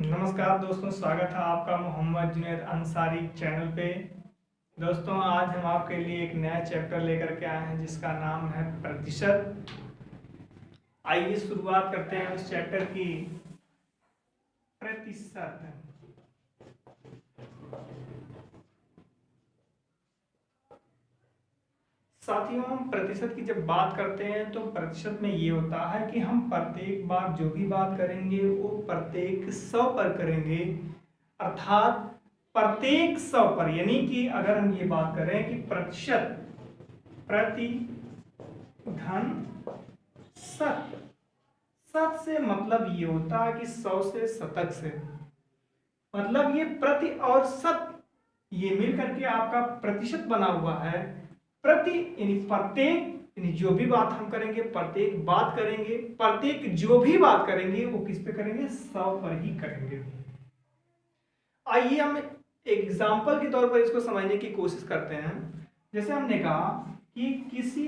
नमस्कार दोस्तों, स्वागत है आपका मोहम्मद जुनैद अंसारी चैनल पे। दोस्तों, आज हम आपके लिए एक नया चैप्टर लेकर के आए हैं जिसका नाम है प्रतिशत। आइए शुरुआत करते हैं उस चैप्टर की। प्रतिशत। साथियों, हम प्रतिशत की जब बात करते हैं तो प्रतिशत में ये होता है कि हम प्रत्येक बार जो भी बात करेंगे वो प्रत्येक 100 पर करेंगे, अर्थात प्रत्येक 100 पर। यानी कि अगर हम ये बात करें कि प्रतिशत प्रति धन शत, शत से मतलब ये होता है कि 100 से शतक से, मतलब ये प्रति और शत ये मिलकर के आपका प्रतिशत बना हुआ है। प्रति यानी प्रत्येक, यानी जो भी बात हम करेंगे, प्रत्येक बात करेंगे, प्रत्येक जो भी बात करेंगे वो किस पे करेंगे? 100 पर ही करेंगे। आइए हम एक एग्जाम्पल के तौर पर इसको समझने की कोशिश करते हैं। जैसे हमने कहा कि किसी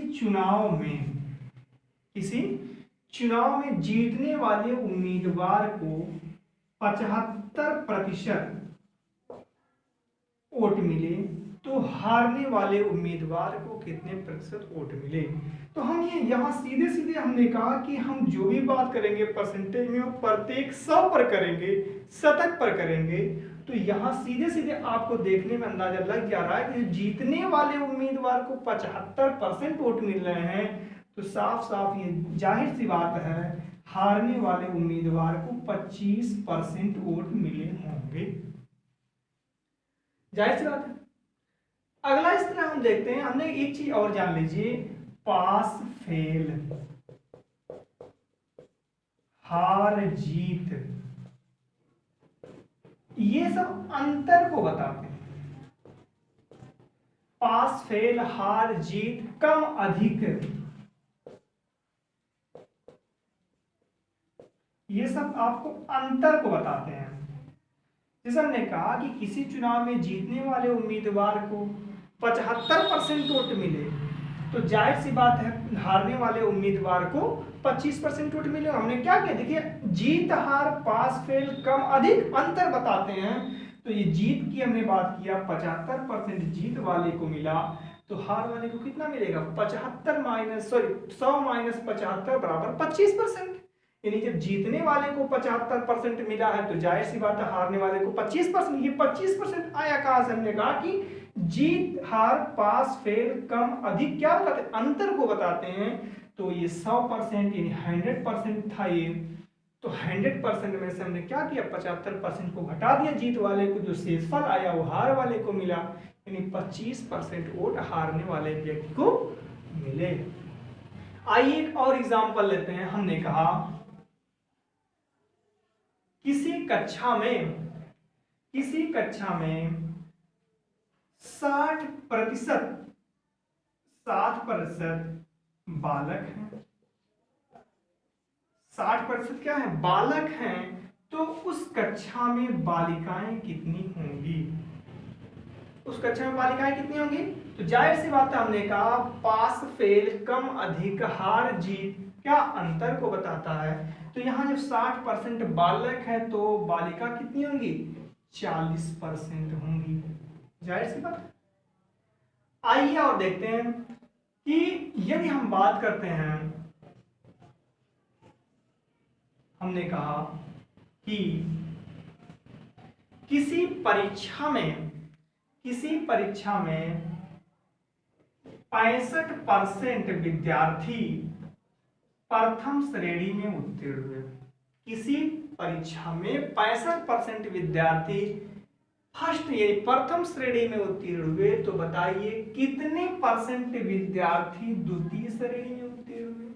चुनाव में जीतने वाले उम्मीदवार को 75% वोट मिले तो हारने वाले उम्मीदवार को कितने प्रतिशत वोट मिले। तो हम ये यहाँ सीधे सीधे हमने कहा कि हम जो भी बात करेंगे परसेंटेज में वो प्रत्येक 100 पर करेंगे, शतक पर करेंगे। तो यहाँ सीधे सीधे आपको देखने में अंदाजा लग जा रहा है कि जीतने वाले उम्मीदवार को 75% वोट मिल रहे हैं, तो साफ साफ ये जाहिर सी बात है हारने वाले उम्मीदवार को 25% वोट मिले होंगे। जाहिर सी बात है। अगला इस तरह हम देखते हैं, हमने एक चीज और जान लीजिए, पास फेल, हार जीत, ये सब अंतर को बताते हैं। पास फेल, हार जीत, कम अधिक, ये सब आपको अंतर को बताते हैं। जैसे हमने कहा कि किसी चुनाव में जीतने वाले उम्मीदवार को 75% वोट मिले, तो जाहिर सी बात है हारने वाले उम्मीदवार को 25% वोट मिले। हमने क्या किया, देखिए जीत हार, पास फेल, कम अधिक, अंतर बताते हैं। तो ये जीत की हमने बात किया, 75% जीत वाले को मिला, तो हार वाले को कितना मिलेगा? 100 माइनस 75 बराबर 25%। यानी जब जीतने वाले को 75% मिला है तो जाहिर सी बात है हारने वाले को 25%। ये 25% आया कहां से? हमने कहा कि जीत हार, पास फेल, कम अधिक क्या बताते हैं? अंतर को बताते हैं। तो ये 100% यानी 100% था ये, तो 100% में से हमने क्या किया? 75% को घटा दिया जीत वाले को, जो शेषफल आया वो हार वाले को मिला, यानी 25% वोट हारने वाले व्यक्ति को मिले। आइए एक और एग्जाम्पल लेते हैं। हमने कहा किसी कक्षा में 60% बालक हैं। 60% क्या है? बालक हैं। तो उस कक्षा में बालिकाएं कितनी होंगी? उस कक्षा में बालिकाएं कितनी होंगी? तो जाहिर सी बात है, हमने कहा पास फेल, कम अधिक, हार जीत क्या अंतर को बताता है। तो यहाँ जब 60% बालक है तो बालिका कितनी होंगी? 40% होंगी। जाहिर सी बात है। आइए और देखते हैं कि यदि हम बात करते हैं, हमने कहा कि किसी परीक्षा में 65% विद्यार्थी प्रथम श्रेणी में उत्तीर्ण हुए। किसी परीक्षा में 65% विद्यार्थी फर्स्ट ये प्रथम श्रेणी में उत्तीर्ण हुए, तो बताइए कितने परसेंट विद्यार्थी द्वितीय श्रेणी में उत्तीर्ण हुए?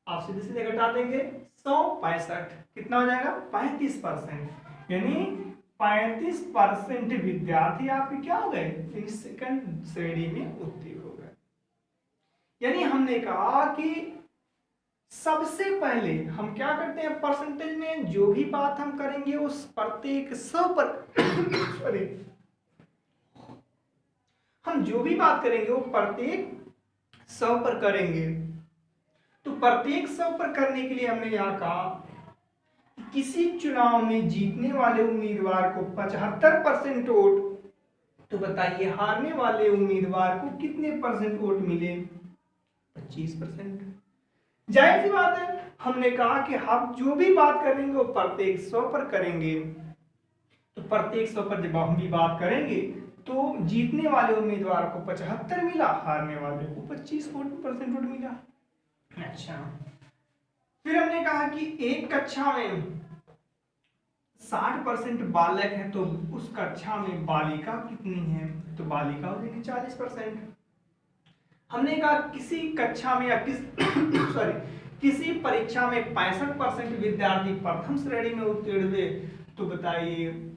आप सीधे सीधे घटा देंगे, 100 65 कितना हो जाएगा? 35%। यानी 35% विद्यार्थी आपके क्या हो गए? सेकंड श्रेणी में उत्तीर्ण हो गए। यानी हमने कहा कि सबसे पहले हम क्या करते हैं, परसेंटेज में जो भी बात हम करेंगे उस प्रत्येक 100 पर सॉरी, हम जो भी बात करेंगे वो प्रत्येक 100 पर करेंगे। तो प्रत्येक 100 पर करने के लिए हमने यहां कहा किसी चुनाव में जीतने वाले उम्मीदवार को 75% वोट, तो बताइए हारने वाले उम्मीदवार को कितने परसेंट वोट मिले? 25%। जाहिर सी बात है, हमने कहा कि हम जो भी बात करेंगे वो प्रत्येक 100 पर करेंगे, तो प्रत्येक 100 पर जब हम भी बात करेंगे तो जीतने वाले उम्मीदवार को 75 मिला, हारने वाले को 25% वोट मिला। अच्छा, फिर हमने कहा कि एक कक्षा में 60% बालक है, तो उस कक्षा में बालिका कितनी है? तो बालिका हो जाएगी 40%। हमने कहा किसी कक्षा में या किसी परीक्षा में 65% विद्यार्थी प्रथम श्रेणी में उत्तीर्ण हुए, तो बताइए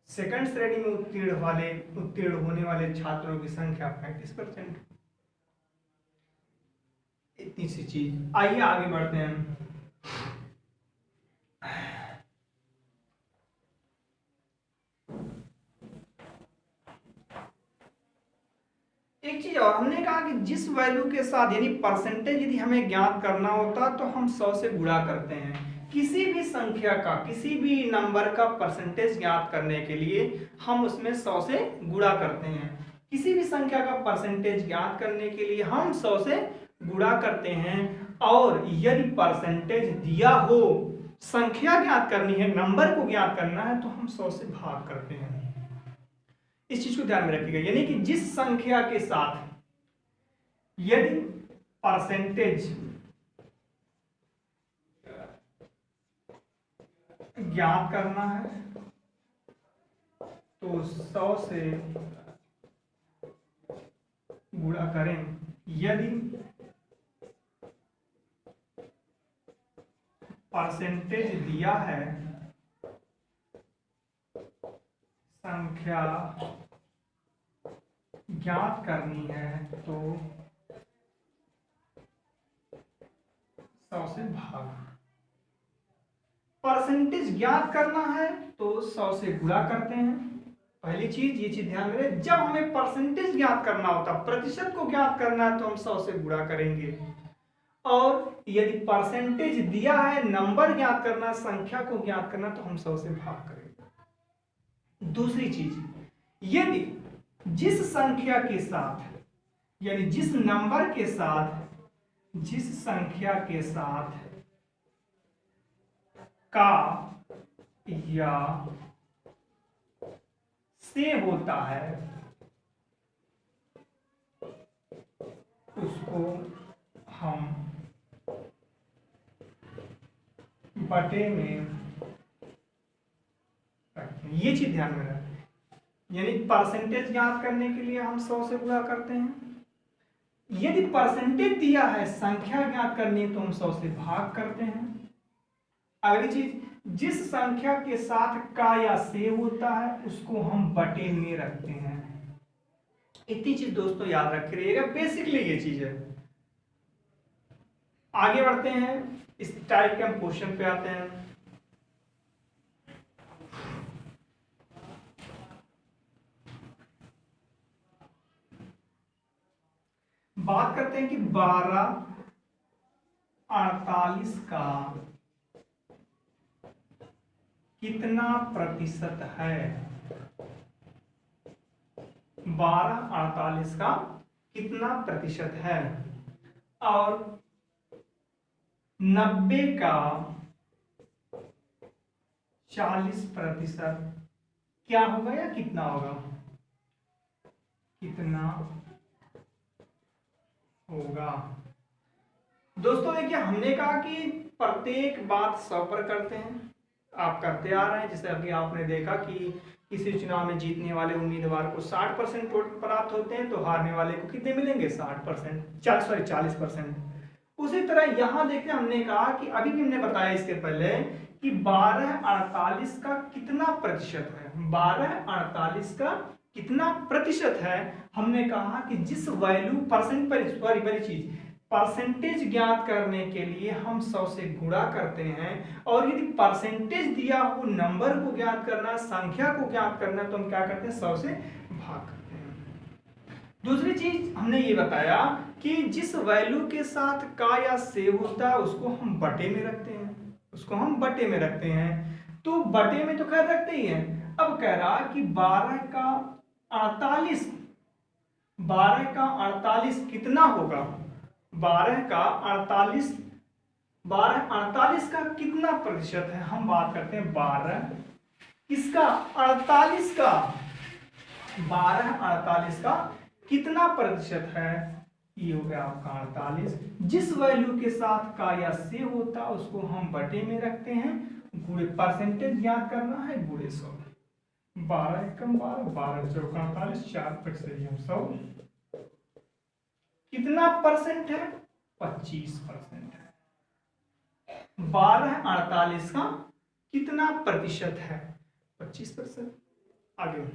सेकंड श्रेणी में उत्तीर्ण होने वाले छात्रों की संख्या 35%। इतनी सी चीज। आइए आगे बढ़ते हैं। एक चीज और, हमने कहा कि जिस वैल्यू के साथ यानी परसेंटेज यदि हमें ज्ञात करना होता तो हम 100 से गुणा करते हैं। किसी भी संख्या का, किसी भी नंबर का परसेंटेज ज्ञात करने के लिए हम उसमें 100 से गुणा करते हैं। किसी भी संख्या का परसेंटेज ज्ञात करने के लिए हम 100 से गुणा करते हैं, और यदि परसेंटेज दिया हो, संख्या ज्ञात करनी है, नंबर को ज्ञात करना है, तो हम 100 से भाग करते हैं। इस चीज को ध्यान में रखिएगा, यानी कि जिस संख्या के साथ यदि परसेंटेज ज्ञात करना है तो 100 से गुणा करें। यदि परसेंटेज दिया है, संख्या ज्ञात करनी है, तो 100 से भाग। परसेंटेज ज्ञात करना है तो 100 से गुणा करते हैं। पहली चीज, ये चीज ध्यान में रहे, जब हमें परसेंटेज ज्ञात करना होता, प्रतिशत को ज्ञात करना है, तो हम 100 से गुणा करेंगे। और यदि परसेंटेज दिया है, नंबर ज्ञात करना, संख्या को ज्ञात करना, तो हम 100 से भाग करेंगे। दूसरी चीज, यदि जिस संख्या के साथ यानी जिस नंबर के साथ, जिस संख्या के साथ का या से होता है, उसको हम बटे में रखते हैं। ये चीज ध्यान में रखें, यानी परसेंटेज ज्ञात करने के लिए हम 100 से गुणा करते हैं। यदि परसेंटेज दिया है, संख्या ज्ञात करनी है, तो हम 100 से भाग करते हैं। अगली चीज, जिस संख्या के साथ का या से होता है, उसको हम बटे में रखते हैं। इतनी चीज दोस्तों याद रख रखिएगा, बेसिकली ये चीज है। आगे बढ़ते हैं, इस टाइप के हम क्वेश्चन पे आते हैं। बात करते हैं कि 12/48 का कितना प्रतिशत है? 12/48 का कितना प्रतिशत है? और 90 का 40% क्या होगा या कितना होगा? कितना होगा? दोस्तों देखिए, हमने कहा कि प्रत्येक बात 100 पर करते हैं, आप करते आ रहे हैं। जैसे अभी आपने देखा कि किसी चुनाव में जीतने वाले उम्मीदवार को 60% वोट प्राप्त होते हैं, तो हारने वाले को कितने मिलेंगे? 40%। उसी तरह यहां देखते हैं, हमने कहा कि अभी भी हमने बताया इसके पहले कि 12/48 का कितना प्रतिशत है। 12/48 का कितना प्रतिशत है? हमने कहा कि जिस वैल्यू परसेंटेज ज्ञात करने के लिए हम 100 से गुणा करते हैं, और यदि परसेंटेज दिया हो, नंबर को ज्ञात करना, संख्या को ज्ञात करना, तो हम क्या करते हैं? 100 से भाग करते हैं। दूसरी चीज हमने ये बताया कि जिस वैल्यू के साथ का या से होता है, उसको हम बटे में रखते हैं। उसको हम बटे में रखते हैं। तो बटे में तो खैर रखते ही हैं। अब कह रहा कि 12 का 48, 12 का 48 कितना होगा? 12 का 48, 12 48 का कितना प्रतिशत है? हम बात करते हैं 12 किसका? 48 का। 12 48 का कितना प्रतिशत है? ये हो गया आपका 48। जिस वैल्यू के साथ का या से होता उसको हम बटे में रखते हैं, गुणे परसेंटेज ज्ञात करना है, गुणे 100। 12 एकम 12, 12 चौका 48, 4 पट से हम 100। कितना परसेंट है? 25% है। 12 48 का कितना प्रतिशत है? 25%। आगे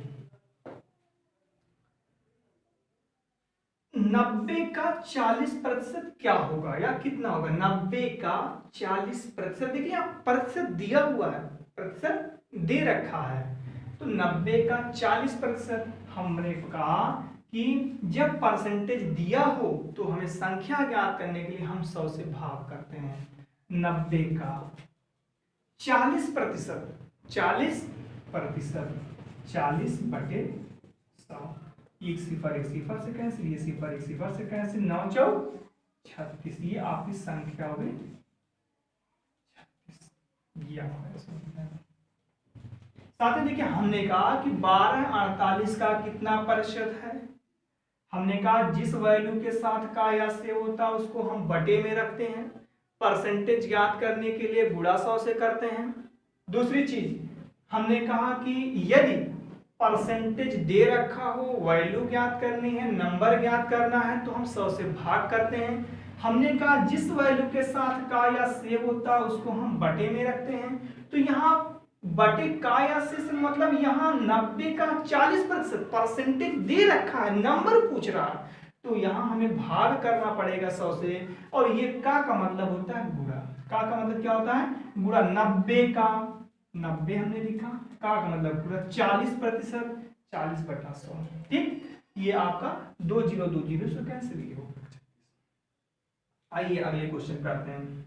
90 का 40% क्या होगा या कितना होगा? 90 का 40%, देखिए यहाँ प्रतिशत दिया हुआ है, प्रतिशत दे रखा है, तो 90 का 40% हमने कहा कि जब परसेंटेज दिया हो तो हमें संख्या ज्ञात करने के लिए हम 100 से भाग करते हैं। 90 का 40%, 40%, 40 बटे 100, एक सिफर से कैंसिल, ये सिफर एक सिफर से कैंसिल, 9 चौक 36, ये आपकी संख्या हो गई 36। साथ ही देखिए हमने कहा कि 12 48 का कितना प्रतिशत है? हमने कहा जिस वैल्यू के साथ का या से होता उसको हम बटे में रखते हैं, परसेंटेज ज्ञात करने के लिए गुणा 100 से करते हैं। दूसरी चीज हमने कहा कि यदि परसेंटेज दे रखा हो, वैल्यू ज्ञात करनी है, नंबर ज्ञात करना है, तो हम 100 से भाग करते हैं। हमने कहा जिस वैल्यू के साथ का या से होता उसको हम बटे में रखते हैं। तो यहाँ बटे का या से मतलब यहाँ 90 का 40% परसेंटेज दे रखा है, नंबर पूछ रहा है, तो यहाँ हमें भाग करना पड़ेगा 100 से। और ये का मतलब होता है गुणा। का मतलब क्या होता है? गुणा। 90 का 90 हमने लिखा, का मतलब पूरा 40%, 40 बटा 100। ठीक, ये आपका 2 0 2 0 से कैंसिल ही हो। आइए अगले क्वेश्चन करते हैं।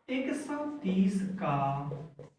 एक 130 का